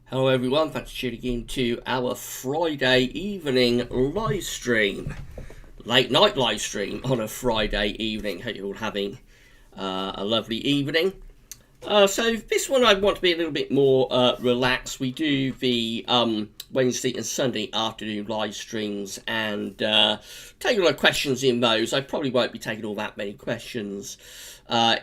Hello everyone, thanks for tuning in to our Friday evening live stream. Late night live stream on a Friday evening. Hope you're all having a lovely evening. So this one I want to be a little bit more relaxed. We do the Wednesday and Sunday afternoon live streams and take a lot of questions in those. I probably won't be taking all that many questions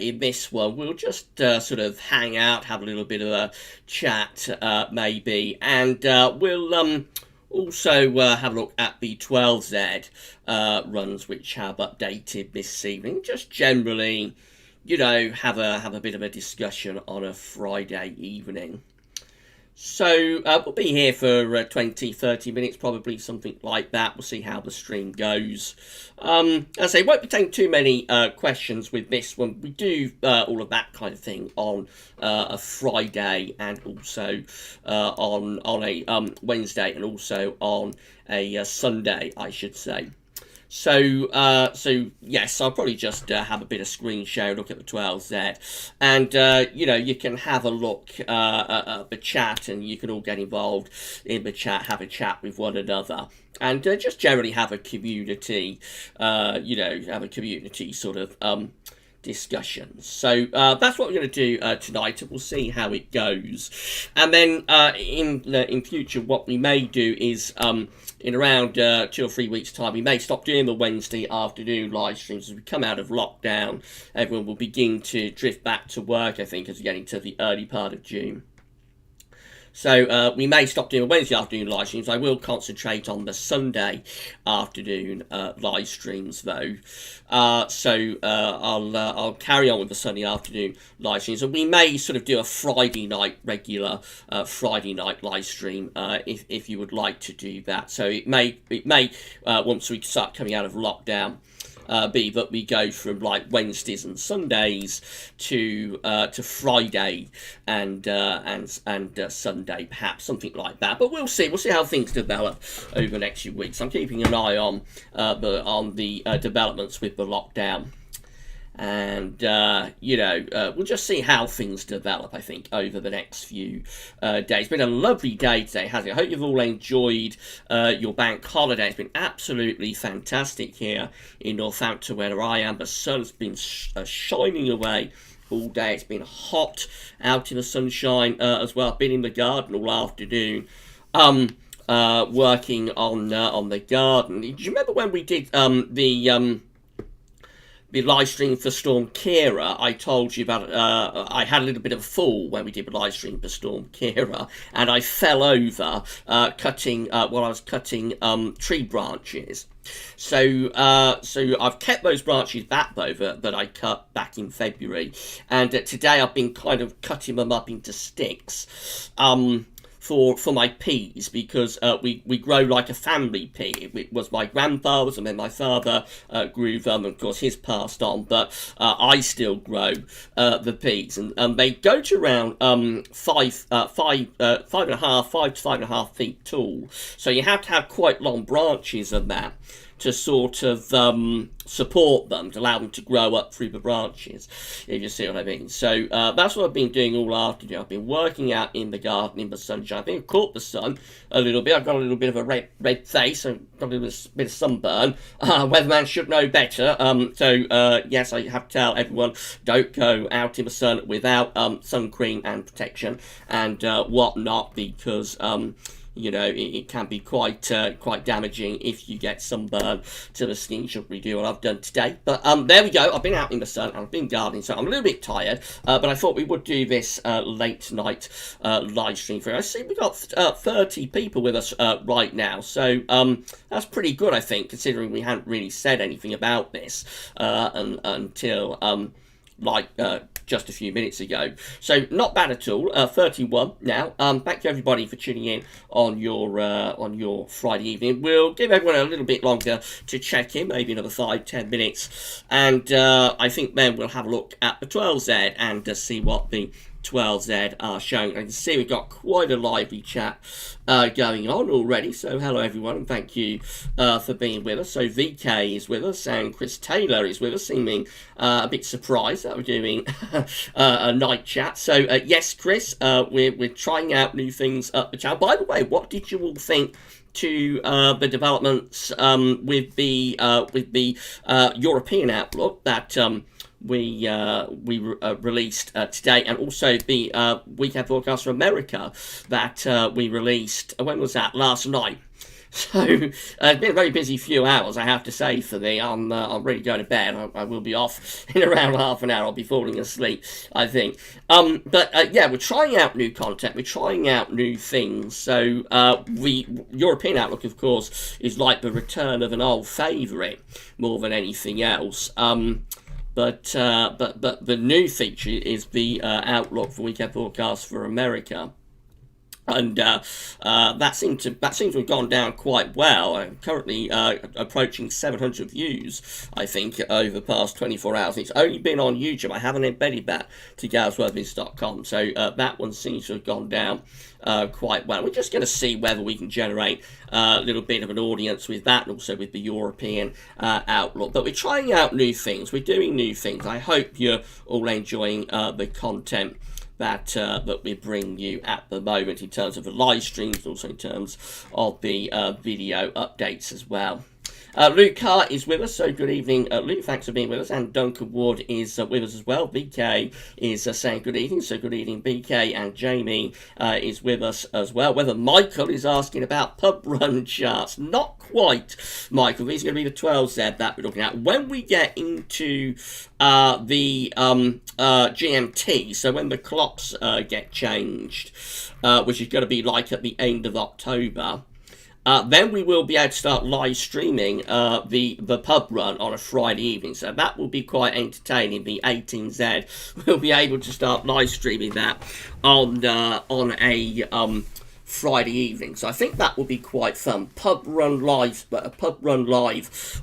in this one. We'll just sort of hang out, have a little bit of a chat maybe, and we'll also have a look at the 12Z runs which have updated this evening. Just generally, you know, have a bit of a discussion on a Friday evening. So we'll be here for 20-30 minutes, probably something like that. We'll see how the stream goes. As I say, won't be taking too many questions with this one. We do all of that kind of thing on a Friday and also on a Wednesday and also on a Sunday, I should say. So yes, I'll probably just have a bit of screen share, look at the 12Z, and you know, you can have a look at the chat, and you can all get involved in the chat, have a chat with one another, and just generally have a community, you know, have a community sort of discussions. So that's what we're going to do tonight, and we'll see how it goes. And then in future, what we may do is in around 2 or 3 weeks' time, we may stop doing the Wednesday afternoon live streams as we come out of lockdown. Everyone will begin to drift back to work, I think, as we get into the early part of June. So we may stop doing Wednesday afternoon live streams. I will concentrate on the Sunday afternoon live streams, though. So I'll carry on with the Sunday afternoon live streams, and we may sort of do a Friday night regular Friday night live stream if you would like to do that. So it may once we start coming out of lockdown, be that we go from like Wednesdays and Sundays to Friday and Sunday, perhaps something like that. But we'll see. We'll see how things develop over the next few weeks. I'm keeping an eye on the developments with the lockdown. And you know, we'll just see how things develop, I think, over the next few days. It's been a lovely day today, hasn't it? I hope you've all enjoyed your bank holiday. It's been absolutely fantastic here in Northampton where I am. The sun's been shining away all day. It's been hot out in the sunshine as well. I've been in the garden all afternoon working on the garden. Do you remember when we did the live stream for Storm Kira? I told you about I had a little bit of a fall when we did the live stream for Storm Kira, and I fell over cutting while I was cutting tree branches. So I've kept those branches back though that I cut back in February, and today I've been kind of cutting them up into sticks. For my peas, because we grow like a family pea. It was my grandfather's, and then my father grew them, and of course his passed on, but I still grow the peas, and they go to around 5 to 5.5 feet tall. So you have to have quite long branches of that to sort of support them, to allow them to grow up through the branches, if you see what I mean. So that's what I've been doing all afternoon. I've been working out in the garden in the sunshine. I think I've caught the sun a little bit. I've got a little bit of a red face, and got a little bit of sunburn. Weatherman should know better. So yes, I have to tell everyone, don't go out in the sun without sun cream and protection and whatnot, because you know, it can be quite damaging if you get sunburn to the skin. Shouldn't we do what I've done today? But there we go. I've been out in the sun and I've been gardening, so I'm a little bit tired. But I thought we would do this late night live stream for you. I see we've got 30 people with us right now, so that's pretty good, I think, considering we hadn't really said anything about this until just a few minutes ago. So not bad at all. 31 now. Thank you everybody for tuning in on your Friday evening. We'll give everyone a little bit longer to check in, maybe another 5-10 minutes, and I think then we'll have a look at the 12Z and see what the 12Z are showing. I can see we've got quite a lively chat going on already. So hello everyone, and thank you for being with us. So VK is with us, and Chris Taylor is with us, seeming a bit surprised that we're doing a night chat. So yes, Chris, we're trying out new things up the channel. By the way, what did you all think to the developments with the European outlook that we released today, and also the weekend forecast for America that we released, when was that, last night? So it's been a very busy few hours, I have to say, for me. I'm ready to go to bed. I will be off in around half an hour. I'll be falling asleep, I think. But yeah, we're trying out new content. We're trying out new things. So European Outlook, of course, is like the return of an old favourite more than anything else. But the new feature is the Outlook for weekend forecast for America. And that seems to have gone down quite well. I'm currently approaching 700 views, I think, over the past 24 hours. It's only been on YouTube. I haven't embedded that to GarethWorthington.com. So that one seems to have gone down quite well. We're just going to see whether we can generate a little bit of an audience with that, and also with the European outlook. But we're trying out new things. We're doing new things. I hope you're all enjoying the content that we bring you at the moment, in terms of the live streams, and also in terms of the video updates as well. Luke Carr is with us, so good evening, Luke. Thanks for being with us. And Duncan Wood is with us as well. BK is saying good evening, so good evening, BK. And Jamie is with us as well. Whether Michael is asking about pub run charts, not quite, Michael. These are going to be the 12Z that we're looking at when we get into the GMT. So when the clocks get changed, which is going to be like at the end of October. Then we will be able to start live streaming the pub run on a Friday evening. So that will be quite entertaining. The 18Z will be able to start live streaming that on a Friday evening. So I think that will be quite fun. Pub run live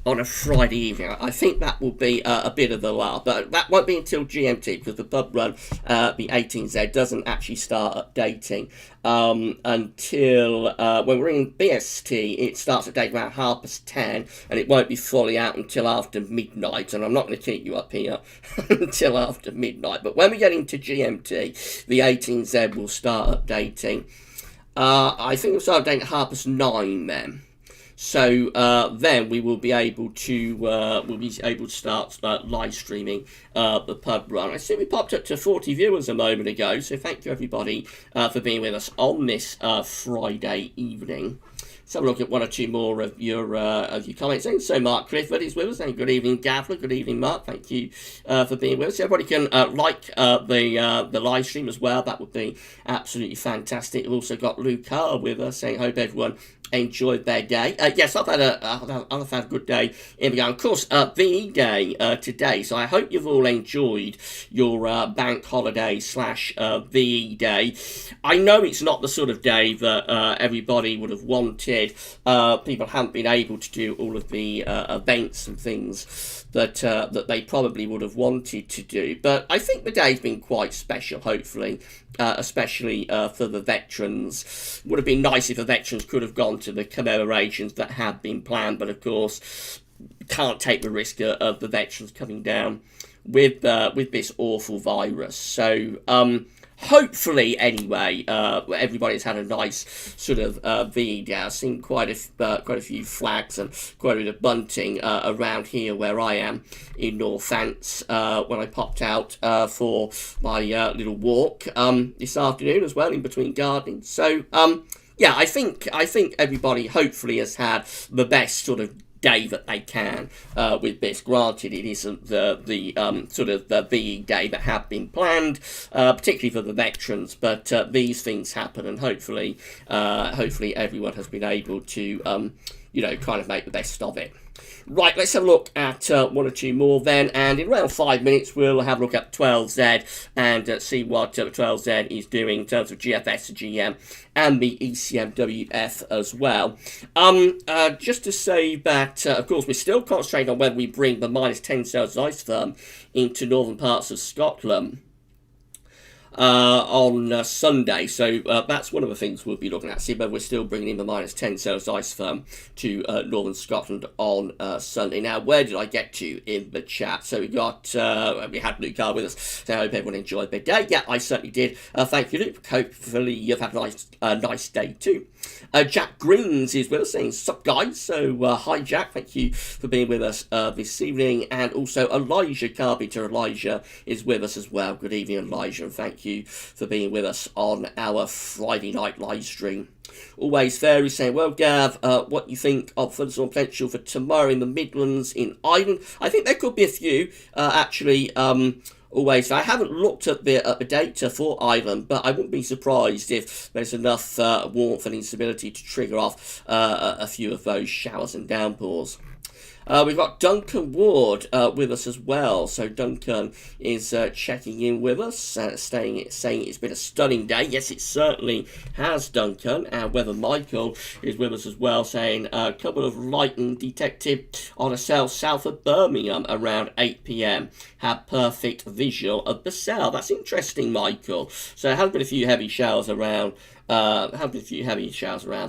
on a Friday evening. I think that will be a bit of a laugh, but that won't be until GMT, because the pub run, the 18Z, doesn't actually start updating until when we're in BST. It starts at date around 10:30, and it won't be fully out until after midnight. And I'm not going to keep you up here until after midnight. But when we get into GMT, the 18Z will start updating. I think we'll start updating at 9:30 then. So then we will be able to start live streaming the pub run. I see we popped up to 40 viewers a moment ago, so thank you everybody for being with us on this Friday evening. Let's have a look at one or two more of your comments. And so Mark Clifford is with us. And good evening, Gavler. Good evening, Mark. Thank you for being with us. Everybody can like the live stream as well. That would be absolutely fantastic. We've also got Luke Carr with us, saying hope everyone enjoyed their day. Yes, I've had a good day in the game. Of course, VE Day today, so I hope you've all enjoyed your bank holiday / VE Day. I know it's not the sort of day that everybody would have wanted. People haven't been able to do all of the events and things that they probably would have wanted to do, but I think the day's been quite special, hopefully, especially for the veterans. Would have been nice if the veterans could have gone to the commemorations that had been planned, but of course can't take the risk of the veterans coming down with this awful virus. So hopefully, anyway, everybody's had a nice sort of VE Day. I've seen quite a few flags and quite a bit of bunting around here where I am in Northants when I popped out for my little walk this afternoon as well, in between gardening. So yeah, I think everybody hopefully has had the best sort of day that they can with this. Granted, it isn't the sort of the VE Day that had been planned, particularly for the veterans, but these things happen, and hopefully everyone has been able to kind of make the best of it. Right, let's have a look at one or two more then, and in around 5 minutes we'll have a look at 12Z and see what 12Z is doing in terms of GFS, GM, and the ECMWF as well. Just to say that, of course, we're still concentrating on whether we bring the -10 Celsius ice firm into northern parts of Scotland. on Sunday. So that's one of the things we'll be looking at. See whether we're still bringing in the -10 Celsius ice firm to northern Scotland on Sunday. Now, where did I get to in the chat? So we had Luke Carr with us. So I hope everyone enjoyed their day. Yeah, I certainly did. Thank you, Luke. Hopefully you've had a nice day too. Jack Greens is with us saying, sup guys? So hi Jack, thank you for being with us this evening. And also Elijah Carpenter, Elijah is with us as well. Good evening Elijah, and thank you for being with us on our Friday night live stream. Always fair is saying, well Gav, what you think of full potential for tomorrow in the Midlands in Ireland? I think there could be a few actually. Always, I haven't looked at the data for Ireland, but I wouldn't be surprised if there's enough warmth and instability to trigger off a few of those showers and downpours. We've got Duncan Ward with us as well. So Duncan is checking in with us, saying it's been a stunning day. Yes, it certainly has, Duncan. And Weather Michael is with us as well, saying a couple of lightning detected on a cell south of Birmingham around 8 p.m. Had perfect visual of the cell. That's interesting, Michael. So there has been a few heavy showers around.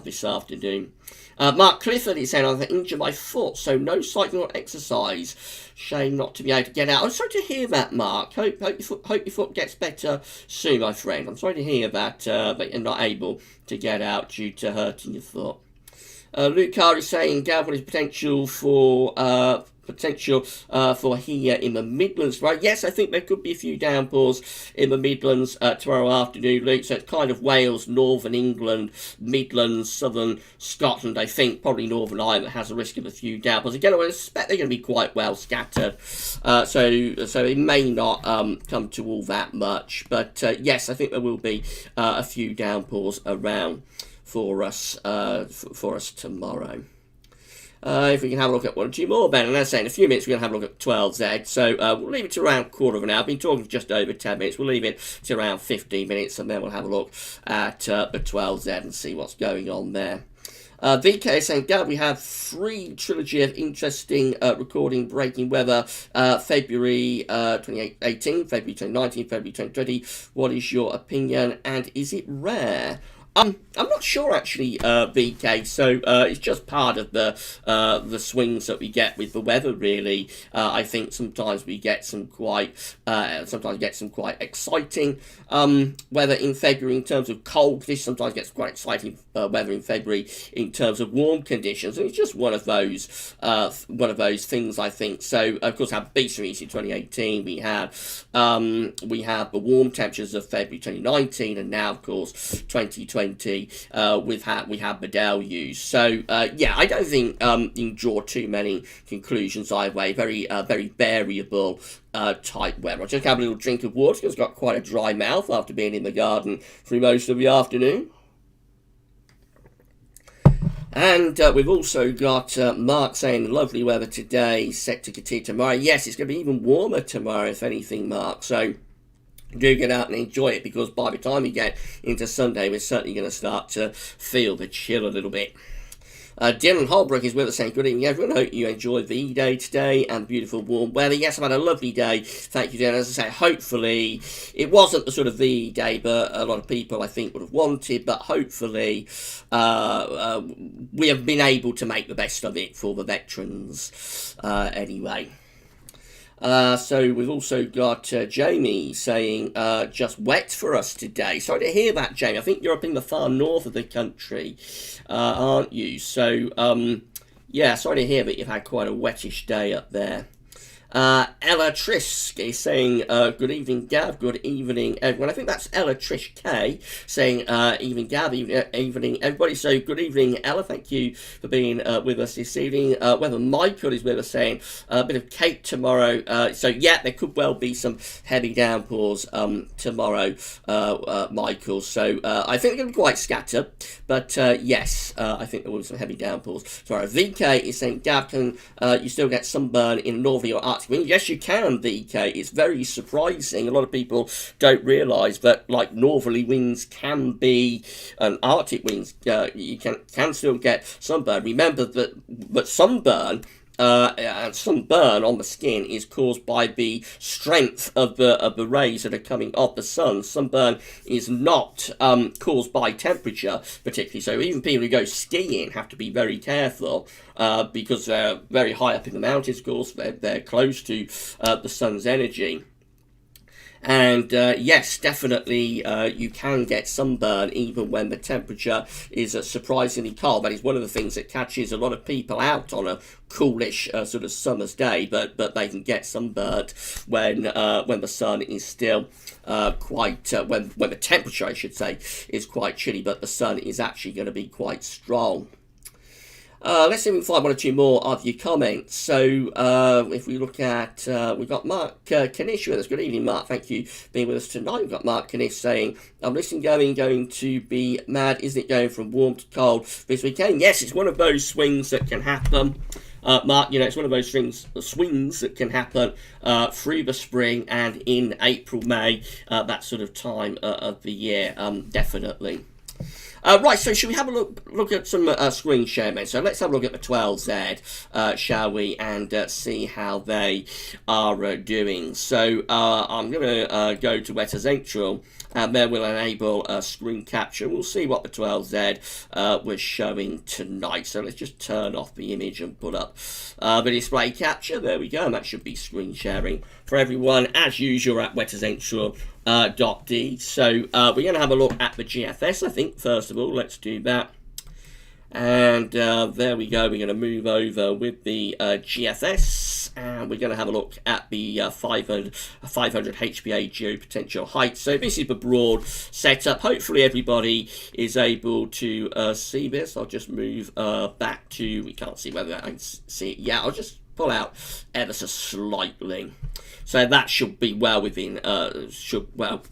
This afternoon. Mark Clifford is saying, I've injured my foot, so no cycling or exercise. Shame not to be able to get out. I'm sorry to hear that, Mark. Hope your foot gets better soon, my friend. I'm sorry to hear that you're not able to get out due to hurting your foot. Luke Carr is saying, Gav, what is potential for here in the Midlands, right? Yes, I think there could be a few downpours in the Midlands tomorrow afternoon, Luke. So it's kind of Wales, Northern England, Midlands, Southern Scotland. I think probably Northern Ireland has a risk of a few downpours. Again, I would expect they're going to be quite well scattered. So it may not come to all that much. But yes, I think there will be a few downpours around for us tomorrow. If we can have a look at one or two more, Ben, and as I say, in a few minutes we're going to have a look at 12Z, so we'll leave it to around quarter of an hour. I've been talking for just over 10 minutes, we'll leave it to around 15 minutes, and then we'll have a look at the 12Z and see what's going on there. VK is saying, Gav, we have 3 trilogy of interesting recording breaking weather, February 2018, February 2019, February 2020. What is your opinion, and is it rare? I'm not sure actually, VK. So it's just part of the swings that we get with the weather. Really, I think sometimes we get some quite exciting weather in February in terms of cold conditions. Sometimes gets quite exciting weather in February in terms of warm conditions. And it's just one of those things, I think. So of course, our beast release in 2018. We had the warm temperatures of February 2019, and now of course 2020. We have the deluge. So yeah, I don't think you can draw too many conclusions either way. Very variable type weather. I'll just have a little drink of water because I've got quite a dry mouth after being in the garden for most of the afternoon. And we've also got Mark saying lovely weather today, set to continue tomorrow. Yes, it's going to be even warmer tomorrow, if anything, Mark. So do get out and enjoy it, because by the time we get into Sunday, we're certainly going to start to feel the chill a little bit. Dylan Holbrook is with us saying, good evening everyone, hope you enjoyed the day today and beautiful warm weather. Yes, I've had a lovely day, thank you Dylan. As I say, hopefully it wasn't the sort of the day but a lot of people I think would have wanted, but hopefully we have been able to make the best of it for the veterans anyway. So we've also got Jamie saying, just wet for us today. Sorry to hear that, Jamie. I think you're up in the far north of the country, aren't you? So, yeah, sorry to hear that you've had quite a wettish day up there. Ella Trisk is saying, good evening, Gav, good evening, everyone. I think that's Ella Trish K saying, evening, Gav, evening, everybody. So, good evening, Ella. Thank you for being with us this evening. Whether Michael is with us saying, a bit of cake tomorrow. So, yeah, there could well be some heavy downpours tomorrow, Michael. So, I think they're going to be quite scattered. But, yes, I think there will be some heavy downpours tomorrow. VK is saying, Gav, can you still get sunburn in northern or Arctic wind? Yes, you can, VK. It's very surprising. A lot of people don't realise that, like, northerly winds can be, and Arctic winds, you can still get sunburn. Remember that sunburn sunburn on the skin is caused by the strength of the rays that are coming off the sun. Sunburn is not caused by temperature particularly, so even people who go skiing have to be very careful because they're very high up in the mountains. Of course, they're close to the sun's energy. And yes, definitely you can get sunburn even when the temperature is surprisingly cold. That is one of the things that catches a lot of people out on a coolish sort of summer's day, but they can get sunburnt when the sun is still quite when the temperature, I should say, is quite chilly, but the sun is actually going to be quite strong. Let's see if we can find one or two more of your comments. So if we look at, we've got Mark Kanish with us. Good evening, Mark. Thank you for being with us tonight. We've got Mark Kanish saying, I'm listening going to be mad. Isn't it going from warm to cold this weekend? Yes, it's one of those swings that can happen. Mark, it's one of those swings that can happen through the spring and in April, May, that sort of time of the year, definitely. Right, so should we have a look at some screen share, men? So let's have a look at the 12Z, shall we, and see how they are doing. So I'm going to go to Wetter Central, and then we'll enable screen capture. We'll see what the 12Z was showing tonight. So let's just turn off the image and put up the display capture. There we go, and that should be screen sharing for everyone, as usual, at wettercentral.d. So we're going to have a look at the GFS, I think, first of all. Let's do that. And there we go. We're going to move over with the GFS, and we're going to have a look at the 500 HPA geopotential height. So this is the broad setup. Hopefully everybody is able to see this. I'll just move back to, we can't see whether I can see it. Yeah, I'll just pull out ever so slightly. So that should be well within everybody's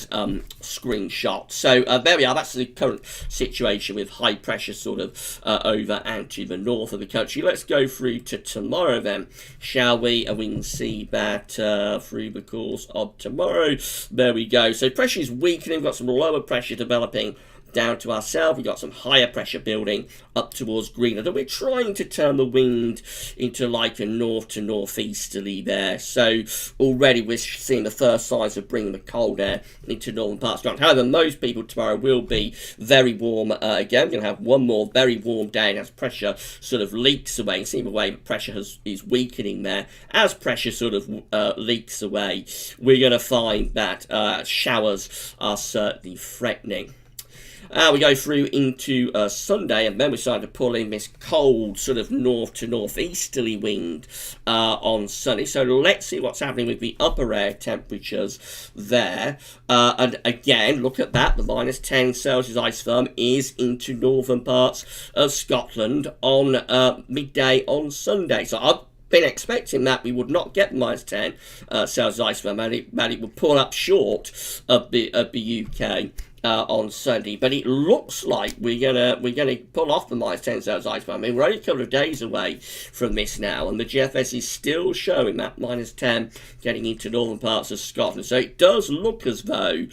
screenshot. So there we are. That's the current situation with high pressure sort of over and to the north of the country. Let's go through to tomorrow then, shall we? And we can see that through the course of tomorrow. There we go. So pressure is weakening. We've got some lower pressure developing down to our south. We've got some higher pressure building up towards Greenland, and we're trying to turn the wind into like a north to northeasterly there. So already we're seeing the first signs of bringing the cold air into northern parts of Scotland. However, most people tomorrow will be very warm again. We're going to have one more very warm day, and as pressure sort of leaks away, you see the way pressure is weakening there. As pressure sort of leaks away, we're going to find that showers are certainly threatening. We go through into Sunday, and then we start to pull in this cold sort of north to northeasterly wind on Sunday. So let's see what's happening with the upper air temperatures there. And again, look at that. The minus 10 Celsius ice firm is into northern parts of Scotland on midday on Sunday. So I've been expecting that we would not get minus 10 Celsius ice firm, and it would pull up short of the UK. On Sunday, but it looks like we're gonna pull off the minus 10 Celsius ice firm. I mean, we're only a couple of days away from this now, and the GFS is still showing that minus 10 getting into northern parts of Scotland. So it does look as though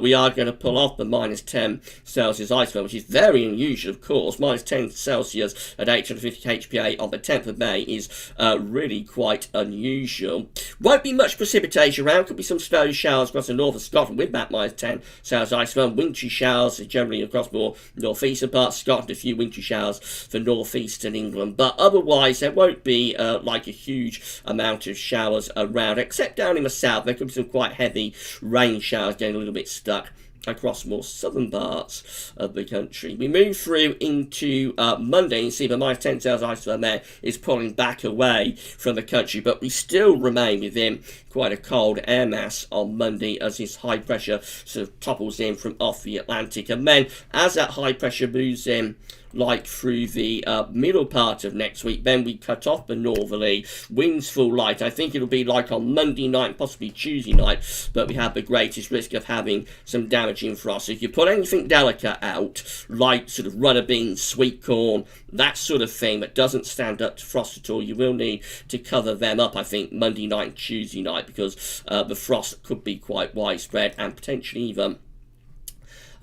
we are going to pull off the minus 10 Celsius ice firm, which is very unusual, of course. Minus 10 Celsius at 850 HPA on the 10th of May is really quite unusual. Won't be much precipitation around. Could be some snow showers across the north of Scotland with that minus 10 Celsius ice firm. Wintry showers generally across more northeastern parts of Scotland, a few wintry showers for northeastern England, but otherwise there won't be like a huge amount of showers around, except down in the south. There could be some quite heavy rain showers getting a little bit stuck across more southern parts of the country. We move through into Monday, and you see the minus 10 Celsius ice firm there is pulling back away from the country, but we still remain within quite a cold air mass on Monday as this high pressure sort of topples in from off the Atlantic. And then as that high pressure moves in like through the middle part of next week, then we cut off the northerly winds full light. I think it'll be like on Monday night, possibly Tuesday night, but we have the greatest risk of having some damaging frost. So if you put anything delicate out, like sort of runner beans, sweet corn, that sort of thing that doesn't stand up to frost at all, you will need to cover them up, I think, Monday night and Tuesday night, because the frost could be quite widespread and potentially even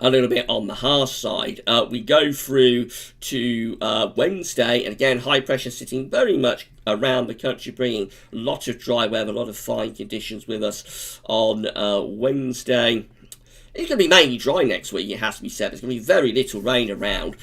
a little bit on the harsh side. We go through to Wednesday, and again, high pressure sitting very much around the country, bringing a lot of dry weather, a lot of fine conditions with us on Wednesday. It's going to be mainly dry next week, it has to be said. There's going to be very little rain around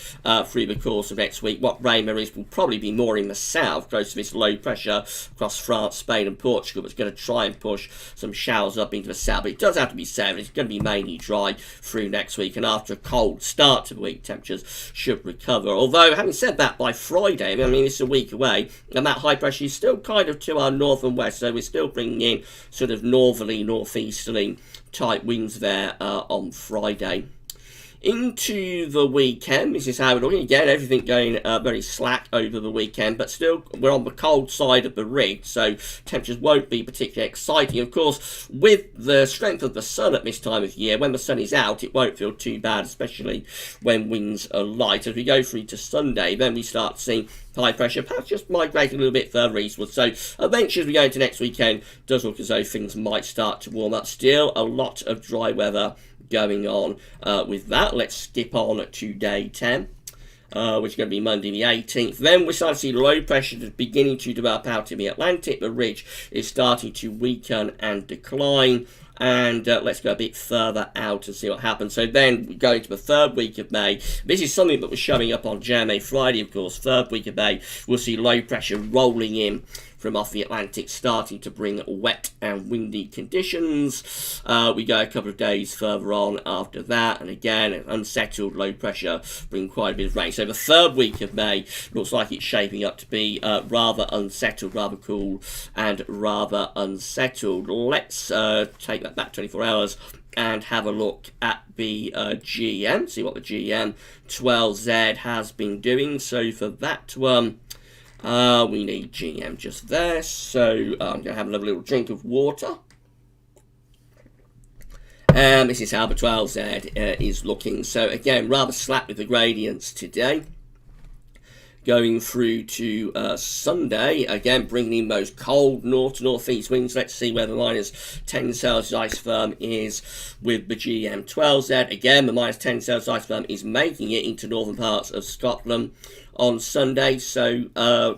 through the course of next week. What rain there is will probably be more in the south, close to this low pressure across France, Spain and Portugal. It's going to try and push some showers up into the south. But it does have to be said, it's going to be mainly dry through next week. And after a cold start to the week, temperatures should recover. Although, having said that, by Friday, I mean, it's a week away, and that high pressure is still kind of to our north and west. So we're still bringing in sort of northerly, northeasterly type winds there on Friday. Into the weekend, this is how we're looking. Again, everything going very slack over the weekend, but still we're on the cold side of the rig, so temperatures won't be particularly exciting. Of course, with the strength of the sun at this time of year, when the sun is out, it won't feel too bad, especially when winds are light. As we go through to Sunday, then we start seeing high pressure perhaps just migrating a little bit further eastward. So eventually, as we go into next weekend, it does look as though things might start to warm up. Still a lot of dry weather going on with that. Let's skip on to day 10, which is going to be Monday the 18th. Then we start to see low pressure beginning to develop out in the Atlantic. The ridge is starting to weaken and decline. And let's go a bit further out and see what happens. So then we go into the third week of May. This is something that was showing up on Jeremy Friday, of course. Third week of May, we'll see low pressure rolling in from off the Atlantic, starting to bring wet and windy conditions. We go a couple of days further on after that, and again, an unsettled low pressure bringing quite a bit of rain. So the third week of May looks like it's shaping up to be rather unsettled, rather cool, and rather unsettled. Let's take that back 24 hours and have a look at the GM, see what the GM 12Z has been doing. So for that one, we need GM just there, so I'm going to have another little drink of water. And this is how the 12Z is looking. So again, rather slack with the gradients today. Going through to Sunday, again bringing in those cold north to northeast winds. Let's see where the -10 Celsius isotherm is with the GM 12Z. Again, the -10 Celsius isotherm is making it into northern parts of Scotland on Sunday, so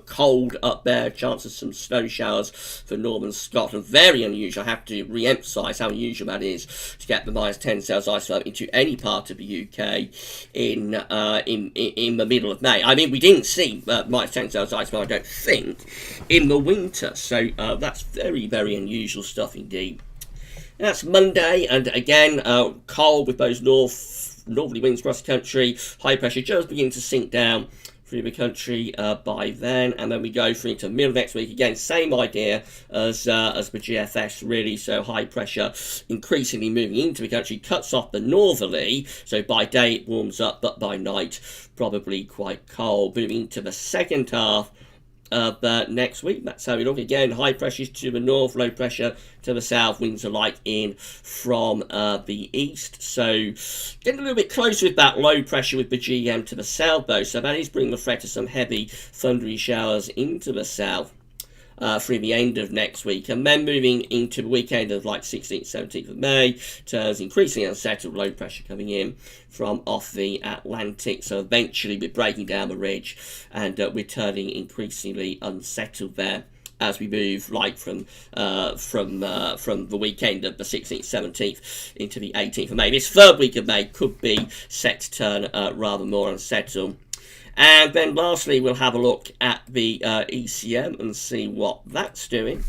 cold up there, chance of some snow showers for northern Scotland. Very unusual. I have to re-emphasise how unusual that is to get the -10 Celsius isotherm into any part of the UK in the middle of May. I mean, we didn't see -10 Celsius isotherm, I don't think, in the winter, so that's very, very unusual stuff indeed. That's Monday, and again, cold with those northerly winds across the country. High pressure just beginning to sink down through the country by then, and then we go through into the middle of next week. Again, same idea as the GFS, really. So high pressure increasingly moving into the country, cuts off the northerly, so by day it warms up, but by night probably quite cold. Moving into the second half of next week, that's how we look. Again, high pressures to the north, low pressure to the south, winds are light in from the east. So getting a little bit closer with that low pressure with the GM to the south though, so that is bringing the threat of some heavy thundery showers into the south through the end of next week, and then moving into the weekend of like 16th, 17th of May, turns increasingly unsettled, low pressure coming in from off the Atlantic, so eventually we're breaking down the ridge and we're turning increasingly unsettled there as we move like from the weekend of the 16th, 17th into the 18th of May. This third week of May could be set to turn rather more unsettled. And then lastly, we'll have a look at the ECM and see what that's doing.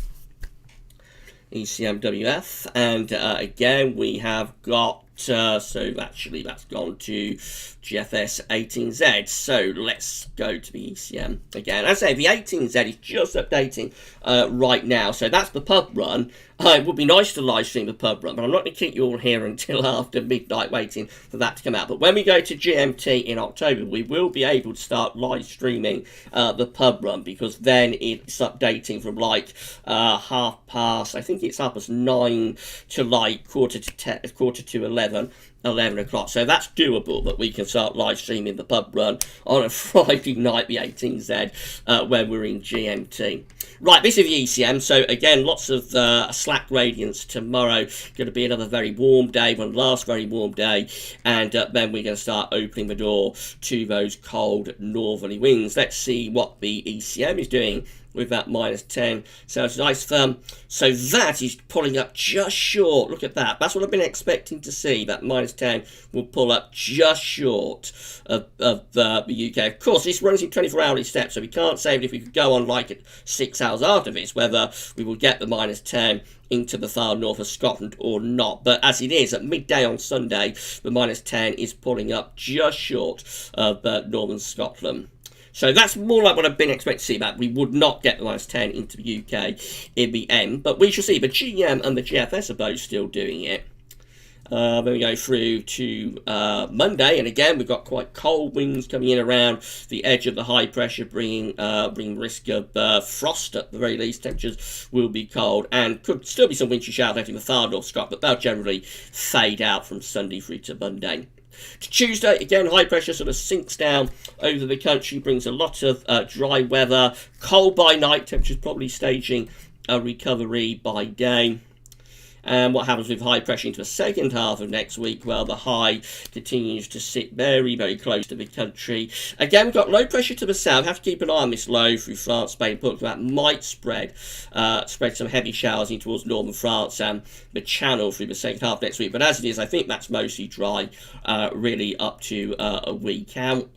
ECMWF, and again we have got, so actually that's gone to GFS 18Z. So let's go to the ECM again. As I say, the 18Z is just updating right now, so that's the pub run. It would be nice to live stream the pub run, but I'm not going to keep you all here until after midnight waiting for that to come out. But when we go to GMT in October, we will be able to start live streaming the pub run, because then it's updating from like 9:30, I think it's up as 9 to like quarter to 11. 11 o'clock. So that's doable, but we can start live streaming the pub run on a Friday night, the 18Z, when we're in GMT. Right, this is the ECM. So again, lots of slack gradients tomorrow. Going to be another very warm day, one last very warm day, and then we're going to start opening the door to those cold northerly winds. Let's see what the ECM is doing with that -10 Celsius isotherm. So that is pulling up just short. Look at that. That's what I've been expecting to see. That -10 will pull up just short of the UK. Of course, this runs in 24-hourly steps, so we can't say that if we could go on like 6 hours after this, whether we will get the -10 into the far north of Scotland or not. But as it is, at midday on Sunday, the -10 is pulling up just short of northern Scotland. So that's more like what I've been expecting to see, that we would not get the -10 into the UK in the end. But we shall see. The GM and the GFS are both still doing it. Then we go through to Monday, and again we've got quite cold winds coming in around the edge of the high pressure, bringing risk of frost at the very least. Temperatures will be cold, and could still be some wintry showers out in the far north Scotland, but they'll generally fade out from Sunday through to Monday. To Tuesday, again, high pressure sort of sinks down over the country, brings a lot of dry weather, cold by night, temperatures probably staging a recovery by day. And what happens with high pressure into the second half of next week? Well, the high continues to sit very, very close to the country. Again, we've got low pressure to the south. Have to keep an eye on this low through France, Spain, Portugal. That might spread some heavy showers in towards northern France and the Channel through the second half next week. But as it is, I think that's mostly dry, really up to a week out.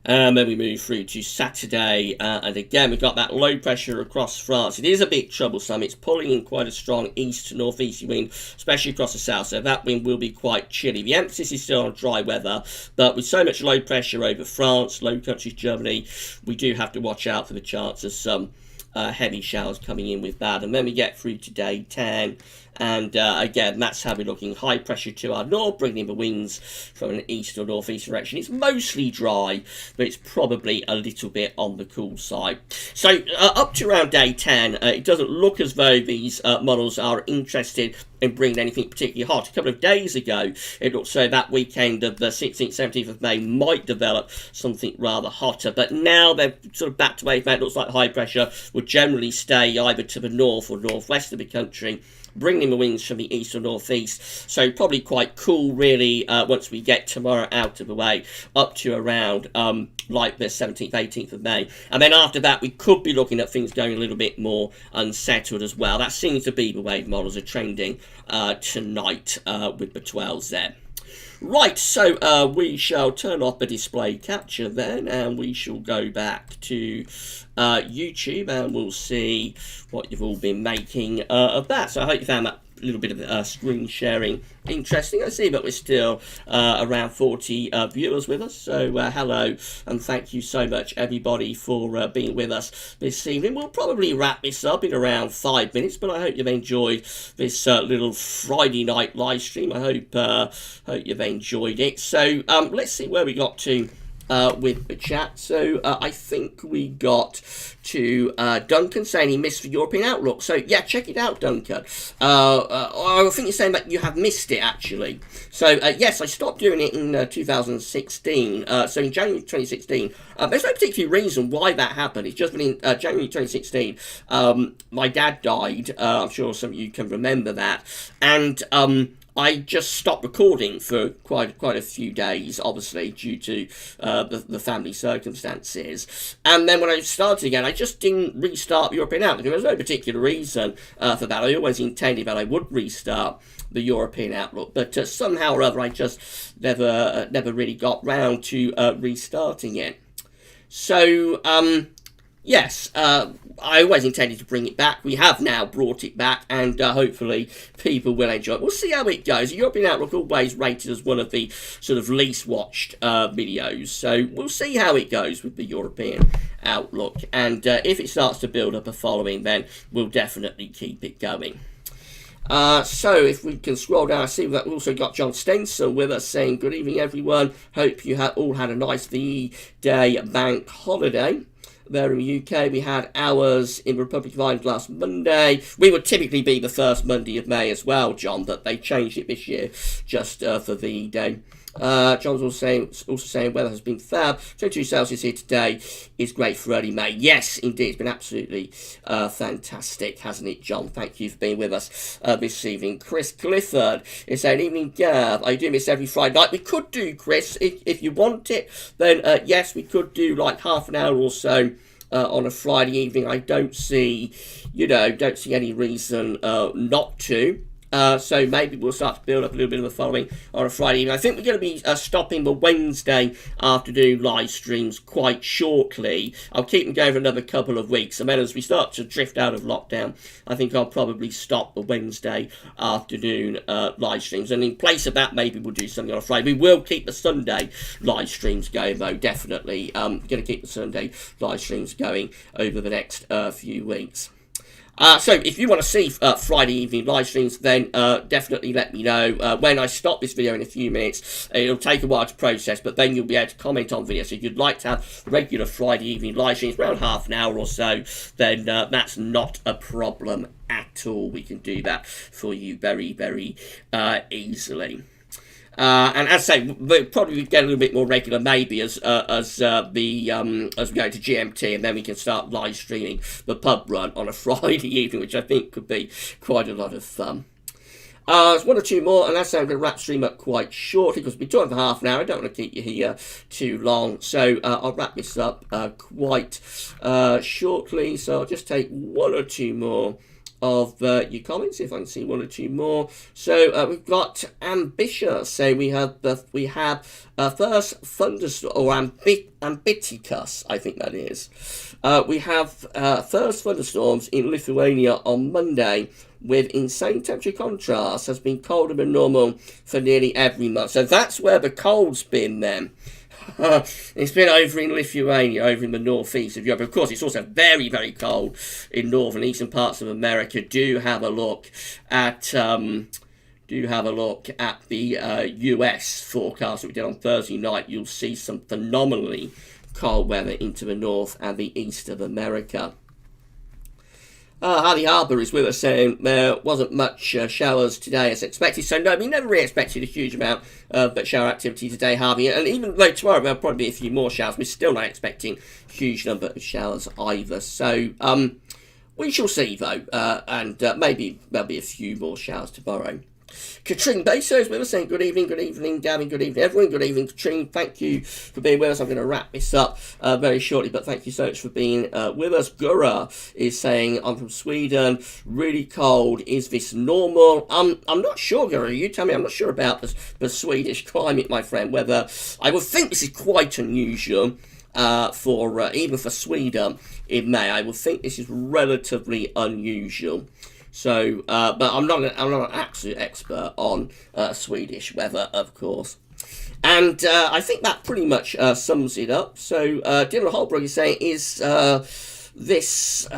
And then we move through to Saturday, and again we've got that low pressure across France. It is a bit troublesome. It's pulling in quite a strong east to northeasterly wind, especially across the south, so that wind will be quite chilly. The emphasis is still on dry weather, but with so much low pressure over France, Low Countries, Germany, we do have to watch out for the chance of some heavy showers coming in with that. And then we get through to day 10, and again that's how we're looking. High pressure to our north, bringing the winds from an east or northeast direction. It's mostly dry, but it's probably a little bit on the cool side. So up to around day 10, it doesn't look as though these models are interested in bringing anything particularly hot. A couple of days ago, it looked so that weekend of the 16th, 17th of May might develop something rather hotter, but now they're sort of back to wave. It looks like high pressure would generally stay either to the north or northwest of the country, bringing the winds from the east or northeast. So probably quite cool, really, once we get tomorrow out of the way, up to around like the 17th, 18th of May. And then after that, we could be looking at things going a little bit more unsettled as well. That seems to be the way the models are trending tonight with the 12s there. Right, so we shall turn off the display capture then, and we shall go back to YouTube, and we'll see what you've all been making of that. So I hope you found that little bit of screen sharing interesting. I see that we're still around 40 viewers with us, so hello and thank you so much everybody for being with us this evening. We'll probably wrap this up in around 5 minutes, but I hope you've enjoyed this little Friday night live stream. I hope you've enjoyed it. So let's see where we got to with the chat. So I think we got to Duncan saying he missed the European Outlook. So yeah, check it out, Duncan. I think you're saying that you have missed it actually. So yes, I stopped doing it in 2016. So in January 2016, there's no particular reason why that happened. It's just been in January 2016. My dad died. I'm sure some of you can remember that, and I just stopped recording for quite a few days, obviously, due to the family circumstances. And then when I started again, I just didn't restart European Outlook. There was no particular reason for that. I always intended that I would restart the European Outlook, but somehow or other, I just never really got round to restarting it. So, yes, I always intended to bring it back. We have now brought it back, and hopefully people will enjoy it. We'll see how it goes. The European Outlook always rated as one of the sort of least watched videos, so we'll see how it goes with the European Outlook. And if it starts to build up a following, then we'll definitely keep it going. So if we can scroll down, I see that we've also got John Stenson with us saying, good evening everyone, hope you all had a nice V-Day bank holiday. there in the UK. We had ours in the Republic of Ireland last Monday. We would typically be the first Monday of May as well, John, but they changed it this year just for the day. John's also saying weather has been fab. 22 Celsius here today is great for early May. Yes, indeed, it's been absolutely fantastic, hasn't it, John? Thank you for being with us this evening. Chris Clifford is saying, evening, Gav. Are you doing this every Friday night? We could do, Chris, if you want it. Then yes, we could do like half an hour or so on a Friday evening. I don't see, don't see any reason not to. So maybe we'll start to build up a little bit of a following on a Friday evening. I think we're going to be stopping the Wednesday afternoon live streams quite shortly. I'll keep them going for another couple of weeks. And then as we start to drift out of lockdown, I think I'll probably stop the Wednesday afternoon live streams. And in place of that, maybe we'll do something on a Friday. We will keep the Sunday live streams going, though, definitely. Going to keep the Sunday live streams going over the next few weeks. So if you want to see Friday evening live streams, then definitely let me know. When I stop this video in a few minutes, it'll take a while to process, but then you'll be able to comment on videos. So if you'd like to have regular Friday evening live streams, around half an hour or so, then that's not a problem at all. We can do that for you very, very easily. And as I say, we'll probably get a little bit more regular, maybe as we go to GMT, and then we can start live streaming the pub run on a Friday evening, which I think could be quite a lot of fun. There's one or two more, and that's how I'm going to wrap stream up quite shortly, because we've been talking for half an hour. I don't want to keep you here too long, so I'll wrap this up quite shortly. So I'll just take one or two more of your comments, if I can see one or two more. So we've got Ambitious saying we have first thunderstorm, or Ambiticus, I think that is. We have first thunderstorms in Lithuania on Monday, with insane temperature contrast. Has been colder than normal for nearly every month. So that's where the cold's been then. It's been over in Lithuania, over in the northeast of Europe. Of course, it's also very, very cold in northern and eastern parts of America. Do have a look at the US forecast that we did on Thursday night. You'll see some phenomenally cold weather into the north and the east of America. Harley Harbour is with us saying there wasn't much showers today as expected. So no, we never really expected a huge amount of shower activity today, Harvey. And even though tomorrow there'll probably be a few more showers, we're still not expecting a huge number of showers either. So we shall see though, and maybe there'll be a few more showers tomorrow. Katrine Baso is with us saying good evening, Gavin, good evening, everyone, good evening, Katrine. Thank you for being with us. I'm going to wrap this up very shortly, but thank you so much for being with us. Gura is saying, I'm from Sweden, really cold. Is this normal? I'm not sure, Gura. You tell me. I'm not sure about the Swedish climate, my friend. Whether I would think this is quite unusual. Even for Sweden in May, I would think this is relatively unusual. So, but I'm not an absolute expert on Swedish weather, of course. And I think that pretty much sums it up. So, Dylan Holbrook is saying, is this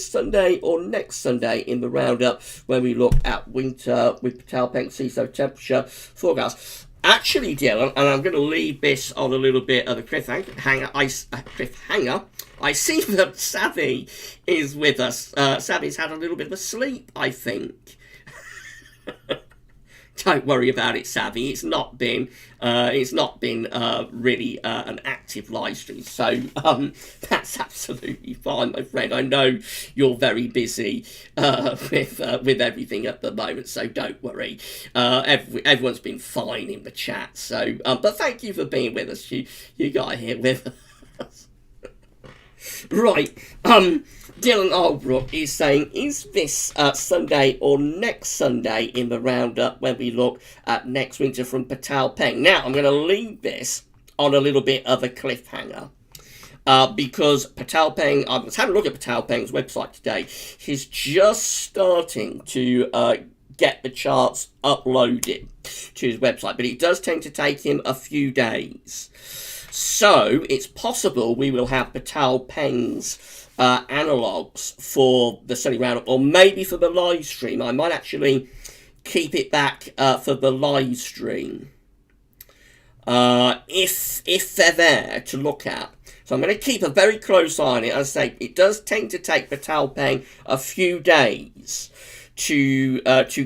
Sunday or next Sunday in the roundup when we look at winter with Patalpeng CISO temperature forecast? Actually, Dylan, and I'm going to leave this on a little bit of a cliffhanger. I see that Savvy is with us. Savvy's had a little bit of a sleep, I think. Don't worry about it, Savvy. It's not been really an active live stream, so that's absolutely fine, my friend. I know you're very busy with everything at the moment, so don't worry. Everyone's been fine in the chat. So, but thank you for being with us. You got here with us. Right, Dylan Albrook is saying, is this Sunday or next Sunday in the roundup when we look at next winter from Patalpeng? Now, I'm going to leave this on a little bit of a cliffhanger because Patalpeng, I was having a look at Patalpeng's website today, he's just starting to get the charts uploaded to his website, but it does tend to take him a few days. So it's possible we will have Patalpeng's analogues for the Sunday roundup, or maybe for the live stream. I might actually keep it back for the live stream if they're there to look at. So I'm going to keep a very close eye on it. As I say, it does tend to take Patel Peng a few days to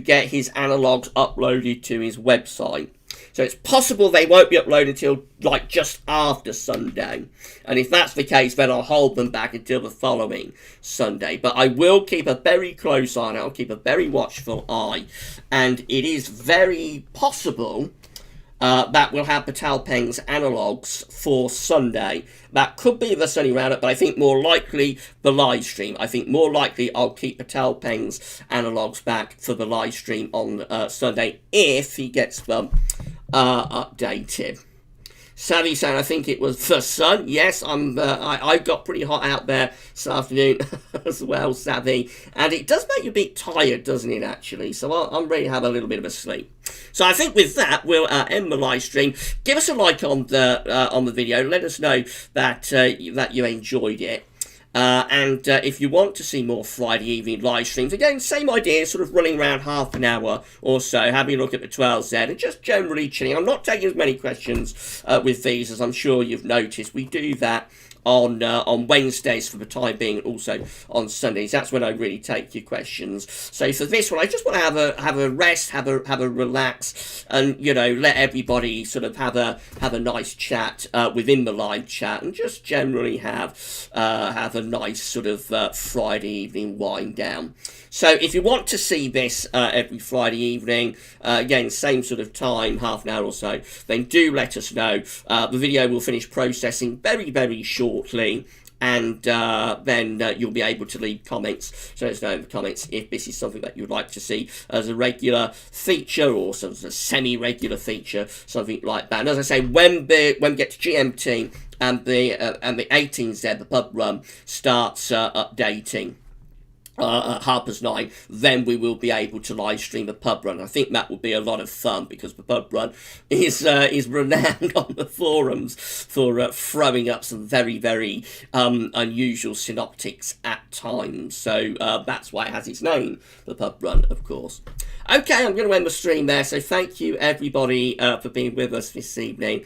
get his analogues uploaded to his website. So it's possible they won't be uploaded until like just after Sunday. And if that's the case, then I'll hold them back until the following Sunday. But I will keep a very close eye on it. I'll keep a very watchful eye. And it is very possible that we'll have Patel Peng's analogues for Sunday. That could be the Sunday roundup, but I think more likely the live stream. I think more likely I'll keep Patel Peng's analogues back for the live stream on Sunday if he gets them updated. Savvy saying, I think it was the sun. Yes, I got pretty hot out there this afternoon as well, Savvy. And it does make you a bit tired, doesn't it, actually? So I'm ready to have a little bit of a sleep. So I think with that, we'll end the live stream. Give us a like on the video. Let us know that you enjoyed it. And if you want to see more Friday evening live streams, again, same idea, sort of running around half an hour or so, having a look at the 12Z and just generally chilling. I'm not taking as many questions with these as I'm sure you've noticed. We do that on Wednesdays for the time being, and also on Sundays. That's when I really take your questions. So for this one, I just want to have a rest, have a relax, and let everybody sort of have a nice chat within the live chat, and just generally have a nice sort of Friday evening wind down. So if you want to see this every Friday evening, again, same sort of time, half an hour or so, then do let us know. The video will finish processing very, very shortly, and then you'll be able to leave comments. So let us know in the comments if this is something that you'd like to see as a regular feature or some sort of semi-regular feature, something like that. And as I say, when we get to GMT and the 18Z, the pub run, starts updating at 9:30, then we will be able to live stream the pub run. I think that will be a lot of fun because the pub run is renowned on the forums for throwing up some very, very unusual synoptics at times. So that's why it has its name, the pub run, of course. Okay, I'm going to end the stream there. So thank you everybody for being with us this evening.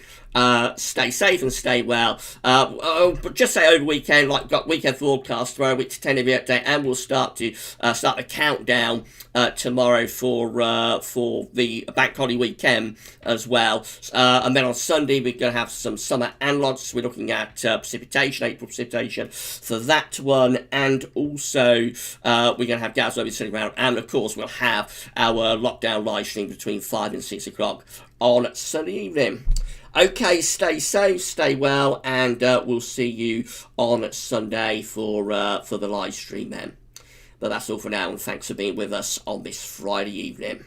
Stay safe and stay well. But just say over weekend, like got weekend forecast tomorrow, which 10 every update, and we'll start the countdown tomorrow for the bank holiday weekend as well. And then on Sunday we're going to have some summer analogues. We're looking at precipitation, April precipitation for that one, and also we're going to have Gaz over sitting around, and of course we'll have our lockdown live stream between 5 and 6 o'clock on Sunday evening. Okay, stay safe, stay well, and we'll see you on Sunday for the live stream then. But that's all for now, and thanks for being with us on this Friday evening.